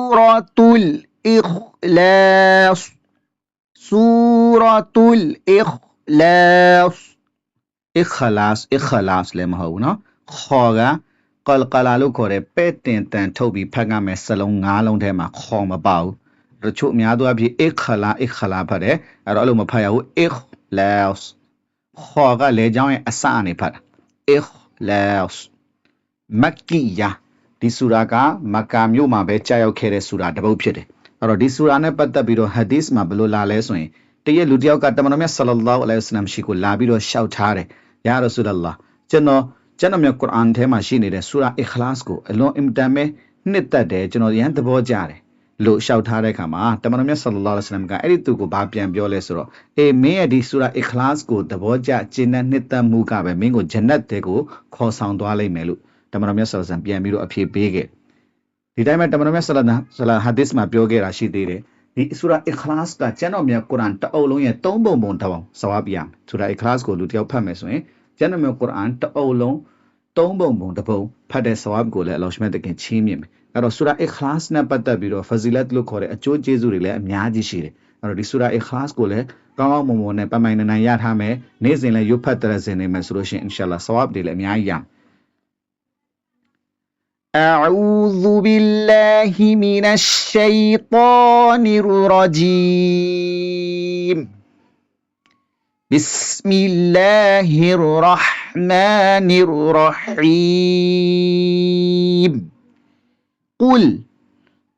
Suratul Ikhlas Suratul Ikhlas Ikhlas လည်းမဟုတ်ဘူးနော်ခေါ်ကqalqala လို့ခေါ်တဲ့ပဲ့တင်တန်ထုတ်ပြီးဖတ်ရမယ်စလုံး၅လုံးထဲမှာခေါ်မပါဘူးတချို့အများသောအားဖြင့် ikhla ဖတ်တယ်အဲ့တော့အဲ့လိုမဖတ်ရဘူး ikhlas ခေါ်ကလေကြောင်းရဲ့အစအနေဖတ်တာ ikhlas မက္ကီယာဒီဆူရာကမက္ကာမြို့မှာပဲကြာရောက်ခဲ့တဲ့ဆူရာတစ်ပုဒ်ဖြစ်တယ်အဲ့တော့ဒီဆူရာနဲ့ပတ်သက်ပြီးတော့ဟာဒီစ်မှာဘယ်လိုလာလဲဆိုရင်တရက်လူတစ်ယောက်ကတမန်တော်မြတ်ဆလ္လာလာဟူအလိုင်ဝါဆလမ်ရှိကိုလာပြီးတော့ရှောက်ထားတယ်ယာရဆူလလာကျွန်တော်မြတ်ကုရ်အာန်ထဲမှာရှိနေတဲ့ဆူရာအခလာစ်ကိုအလွန်အင်တန်ပဲနှစ်သက်တယ်ကျွန်တော်ရန်သဘောကျတယ်လို့ရှောက်ထားတဲ့အခါမှာတမန်တော်မြတ်ဆလ္လာလာဟူအလိုင်ဝါဆလမ်ကအဲ့ဒီသူကိုဘာပြန်ပြောလဲဆိုတော့အေးမင်းရဲ့ဒီဆူရာအခလာစ်ကိုသဘောကျကျင့်တဲ့နှစ်သက်မှုကပဲမင်းကိုဂျန်နတ်တဲကိုခေါ်ဆောင်သွားလိမ့်မယ်လို့တမန်တော်မြတ်ဆလ္လာလာဟူအလိုင်ဝါဆလမ်ပြန်ပြီးတော့အဖြေပေးခဲ့ဒီတိုင်းမှာတမန်တော်မြတ်ဆလ္လာလာဟူဟာဒီစ်မှာပြောခဲ့တာရှိသေးတယ်ဒီဆူရာအခလာစ်ကကျမ်းတော်မြတ်ကုရ်အာန်တအုပ်လုံးရဲ့3ပုံတစ်ပုံစဝါပြရမယ်ဆူရာအခလာစ်ကိုလူတစ်ယောက်ဖတ်မယ်ဆိုရင်ကျမ်းတော်မြတ်ကုရ်အာန်တအုပ်လုံး3ပုံတစ်ပုံဖတ်တဲ့စဝါကိုလည်းအလောရှ်မြတ်တခင်ချီးမြှင့်မယ်အဲ့တော့ဆူရာအခလာစ်နဲ့ပတ်သက်ပြီးတော့ဖဇီလတ်လို့ခေါ်တဲ့အကျိုးကျေးဇူးတွေလည်းအများကြီးရှိတယ်အဲ့တော့ဒီဆူရာအခလာစ်ကိုလည်းကောင်းကောင်းမွန်မွန်နဲ့ပိုင်ပိုင်နိုင်ရထားမယ်နေ့စဉ်လည်းရွတ်ဖတ်တဲ့စဉ်နေမယ်ဆိုလို့ရှိရင်အင်ရှာအလ္လာဟ်စဝါတွေလည်းအများကြီးရမယ် أعوذ بالله من الشيطان الرجيم بسم الله الرحمن الرحيم قل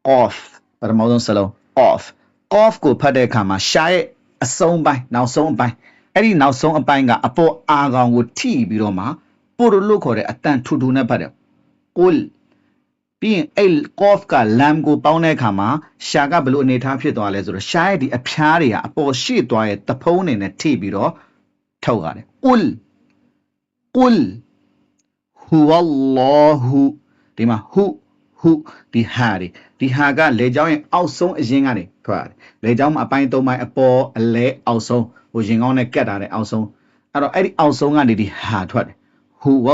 قاف رمضان سلام قاف ကိုဖတ်တဲ့အခါမှာရှာရဲ့အဆုံးပိုင်းနောက်ဆုံးအပိုင်းအဲ့ဒီနောက်ဆုံးအပိုင်းကအပေါ်အာကောင်ကိုထိပြီးတော့မှပို့လို့ခေါ်တဲ့အတန်ထူထူနဲ့ဖတ်တယ် قل ပြီးရင်အဲ့ကော့ဖ်ကလမ်ကိုပေါင်းတဲ့အခါမှာရှာကဘယ်လိုအနေထားဖြစ်သွားလဲဆိုတော့ရှာရဲ့ဒီအဖျားတွေကအပေါ်ရှေ့သွားရဲ့တဖုံးနေနဲ့ထိပြီးတော့ထုတ်ရတယ် قل هو الله ဒီမှာ hu ဒီဟာကလေကြောင်းရဲ့အောက်ဆုံးအရင်ကနေထွက်ရတယ်လေကြောင်းမှာအပိုင်း၃ပိုင်းအပေါ်အလဲအောက်ဆုံးဟိုရင်ကောင်းနဲ့ကတ်တာတဲ့အောက်ဆုံးအဲ့တော့အဲ့ဒီအောက်ဆုံးကနေဒီဟာထွက်တယ် huwa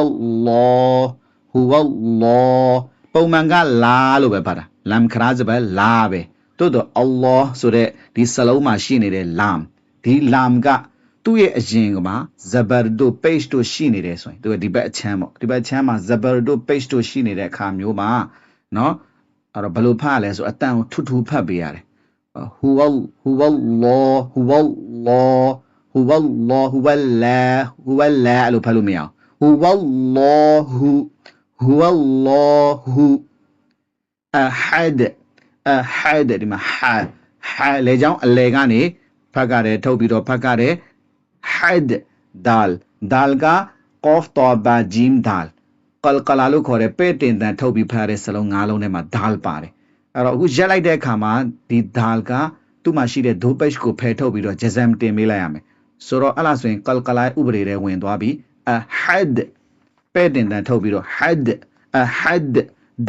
Allah ပုံမှန်ကလာလို့ပဲဖတ်တာလမ်ခရာဇပဲလာပဲတိုးတော့ Allah ဆိုတဲ့ဒီစလုံးမှာရှိနေတဲ့လမ်ဒီလမ်ကသူ့ရဲ့အရင်ကမှာ zabar တို့ page တို့ရှိနေတယ်ဆိုရင်သူကဒီဘက်အချမ်းပေါ့ဒီဘက်အချမ်းမှာ zabar တို့ page တို့ရှိနေတဲ့အခါမျိုးမှာเนาะအဲ့တော့ဘယ်လိုဖတ်ရလဲဆိုအတန်ကိုထူထူဖတ်ပေးရတယ် huwa Allah အဲ့လိုဖတ်လို့မရအောင် huwa Allahu ahad ဒီမှာဟာလေကြောင်းအလေကနေဖတ်ကြတယ်ထုတ်ပြီးတော့ဖတ်ကြတယ် had dal က qaf ta ba jim dal qalqala လို့ခေါ်တဲ့ပဲ့တင်တန်ထုတ်ပြီးဖတ်တဲ့စလုံး၅လုံးထဲမှာ dal ပါတယ်အဲ့တော့အခုရက်လိုက်တဲ့အခါမှာဒီ dal ကသူ့မှာရှိတဲ့ do page ကိုဖယ်ထုတ်ပြီးတော့ jazm တင်ပေးလိုက်ရမယ်ဆိုတော့အဲ့လားဆိုရင် qalqala ဥပဒေတွေဝင်သွားပြီး had ပဲ့တင်တန်ထုတ်ပြီးတော့ had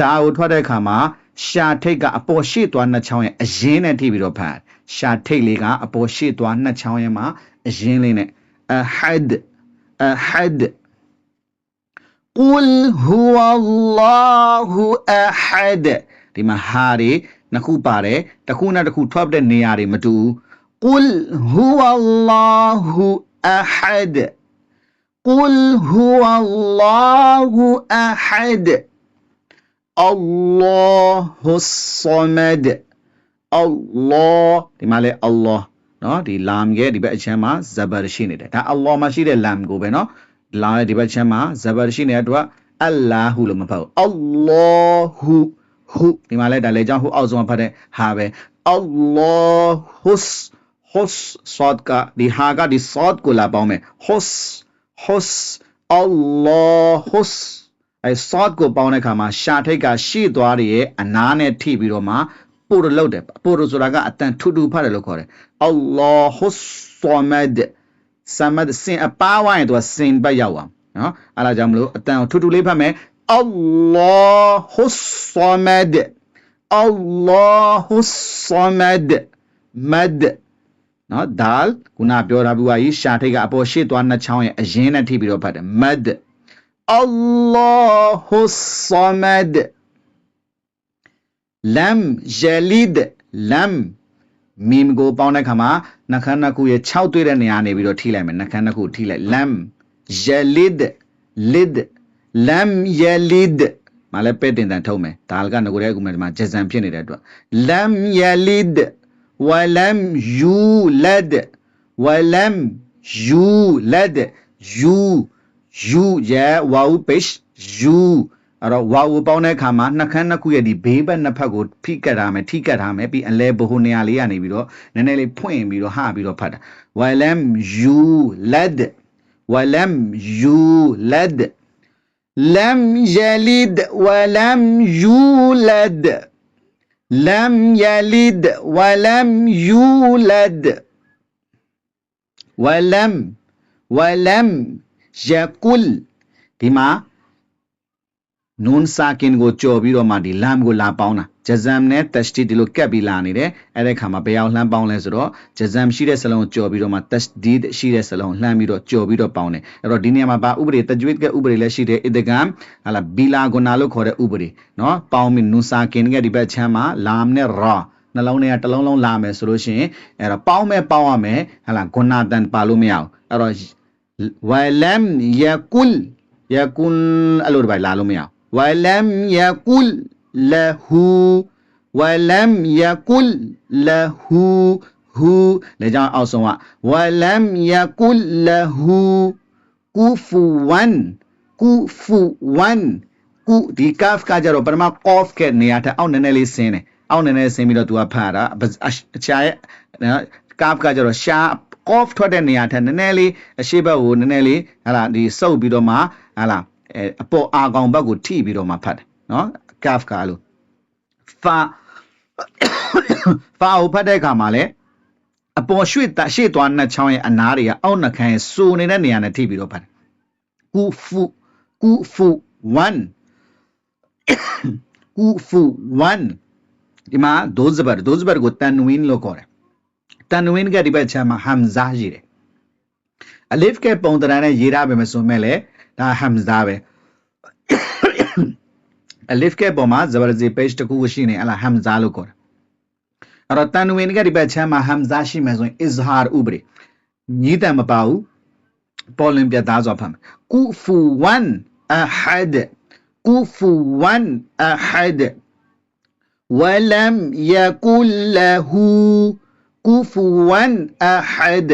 ဒါကိုထွက်တဲ့အခါမှာရှာထိတ်ကအပေါ်ရှေ့သွားနှစ်ချောင်းရဲ့အရင်နဲ့ထိပြီးတော့ဖတ်ရှာထိတ်လေးကအပေါ်ရှေ့သွားနှစ်ချောင်းရဲ့မှာအရင်လေးနဲ့ had قل هو الله احد ဒီမှာဟာတွေနှစ်ခုပါတယ်တစ်ခုနဲ့တစ်ခုထွက်တဲ့နေရာတွေမတူဘူး قل هو الله احد قل هو الله احد الله الصمد الله ဒီမှာလေ Allah เนาะဒီလာမ်ရဲ့ဒီဘက်အချမ်းမှာ zabar ရှိနေတယ်ဒါ Allah မှာရှိတဲ့လာမ်ကိုပဲเนาะလာရဲ့ဒီဘက်ချမ်းမှာ zabar ရှိနေတဲ့အတွက် Allahu လို့မဖတ်ဘူး Allahu ဒီမှာလေဒါလေကြောင့်ဟိုအောက်ဆုံးဖတ်တဲ့ဟာပဲ Allahus sad ကဒီဟာကဒီ sad ကိုလာပေါင်းမယ် hus Allahus အဲ sad ကိုပေါင်းတဲ့အခါမှာရှာထိတ်ကရှေ့သွားတွေရဲ့အနားနဲ့ထိပြီးတော့မှပို့လို့တယ်ပို့လို့ဆိုတာကအတန်ထူထူဖတ်တယ်လို့ခေါ်တယ် Allahus samad စင်အပါဝိုင်းတော့စင်ဘက်ရောက်အောင်နော်အဲ့ဒါကြောင့်မလို့အတန်ထူထူလေးဖတ်မယ် Allahus samad Allahus samad mad နော်ဒါလ်ခုနပြောထားပြီးပါကြီးရှာထိတ်ကအပေါ်ရှေ့သွားနှစ်ချောင်းရဲ့အရင်နဲ့ထိပြီးတော့ဖတ်တယ် mad Allahus samad lam yalid lam မီမ်ကိုပေါင်းတဲ့ခါမှာနှခမ်းနှစ်ခုရဲ့6တွေ့တဲ့နေရာနေပြီးတော့ထိလိုက်မယ်နှခမ်းနှစ်ခုထိလိုက် lam yalid lid lam yalid မလည်းပဲ့တင်တန်ထုတ်မယ်ဒါကငကိုတဲ့အခုမှဒီမှာဂျဇန်ဖြစ်နေတဲ့အတွက် lam yalid wa lam yulad wa lam yulad you ya wa pesh you အဲ့တော့ဝါဝပေါင်းတဲ့အခါမှာနှခမ်းနှစ်ခုရဲ့ဒီဘေးဘက်နှစ်ဖက်ကိုဖိကတ်ထားမယ်ထိကတ်ထားမယ်ပြီးအလဲဘိုနေရာလေးကနေပြီးတော့နည်းနည်းလေးဖွင့်ပြီးတော့ဟာပြီးတော့ဖတ်တာ walam yulad walam yulad lam yalid walam yulad lam yalid walam yulad walam yakul ဒီမှာနွန်စာကင်ကိုကြော်ပြီးတော့မှဒီလမ်ကိုလာပေါင်းတာဂျဇမ်နဲ့တက်စတီဒီလိုကပ်ပြီးလာနေတယ်အဲ့ဒီခါမှာဘယ်အောင်လှမ်းပေါင်းလဲဆိုတော့ဂျဇမ်ရှိတဲ့စလုံးကြော်ပြီးတော့မှတက်စတီရှိတဲ့စလုံးလှမ်းပြီးတော့ကြော်ပြီးတော့ပေါင်းတယ်အဲ့တော့ဒီနေရာမှာဘာဥပဒေတဂျဝစ်ကဥပဒေလည်းရှိတယ်အစ်ဒဂမ်ဟာလာဘီလာဂုနာလို့ခေါ်တဲ့ဥပဒေနော်ပေါင်းပြီးနွန်စာကင်ကဒီဘက်ချမ်းမှာလာမ်နဲ့ရာနှလုံးထဲကတစ်လုံးလုံးလာမယ်ဆိုလို့ရှိရင်အဲ့တော့ပေါင်းရမယ်ဟာလာဂုနာတန်ပါလို့မရအောင်အဲ့တော့ဝလမ်ယကုလ်အဲ့လိုတပိုင်လာလို့မရအောင်ولم يقل له ولم يقل له هو လေကြောင်းအောက်ဆုံးက ولم يقل له كفواကုဒီ kaf ကကြတော့ပထမ qaf ကနေရာထအောက်နည်းနည်းလေးဆင်းတယ်အောက်နည်းနည်းဆင်းပြီးတော့ तू ကဖတ်တာအချာရဲ့ kaf ကကြတော့ရှာ qaf ထွက်တဲ့နေရာထနည်းနည်းလေးအရှိဘက်ကိုနည်းနည်းလေးဟာလာဒီစုပ်ပြီးတော့မှဟာလာအပေါ်အာကောင်ဘက်ကိုထိပြီးတော့မှဖတ်တယ်နော် kaf ကလို့ fa ကိုဖတ်တဲ့အခါမှာလဲအပေါ်ရှေ့သွားနှစ်ချောင်းရဲ့အနားတွေကအောက်နှခမ်းရဲ့စိုးနေတဲ့နေရာနဲ့ထိပြီးတော့ဖတ်တယ်ကူဖူ1ဒီမှာဒိုဇဘတ်ကိုတန်ဝင်းလို့ခေါ်တယ်တန်ဝင်းကဒီဘက်ချမ်းမှာဟမ်ဇာရေးတယ်အလစ်ကပုံတရံနဲ့ရေးထားပဲမဆိုမဲ့လေဒါဟမ်ဇာပဲအလစ်ကပုံမှာဇဘရဇီ page တခုရှိနေအလားဟမ်ဇာလို့ခေါ်တယ်အဲ့တော့တန်ဝင်းကဒီဘက်ချမ်းမှာဟမ်ဇာရှိမယ်ဆိုရင် izhar ဥပဒေညီးတံမပါဘူးပေါ်လင်ပြတ်သားစွာဖတ်မယ်ကူဖူ1 ahad kufuwan ahad walam yakul lahu kufuwan ahad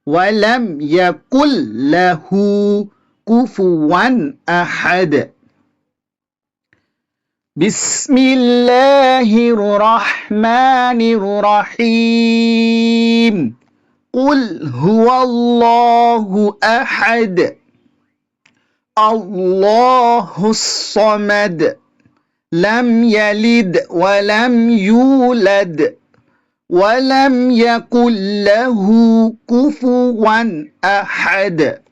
walam yakul lahu kufuwan ahad bismillahir rahmanir rahim qul huwallahu ahad الله الصمد لم يلد ولم يولد ولم يكن له كفوا أحد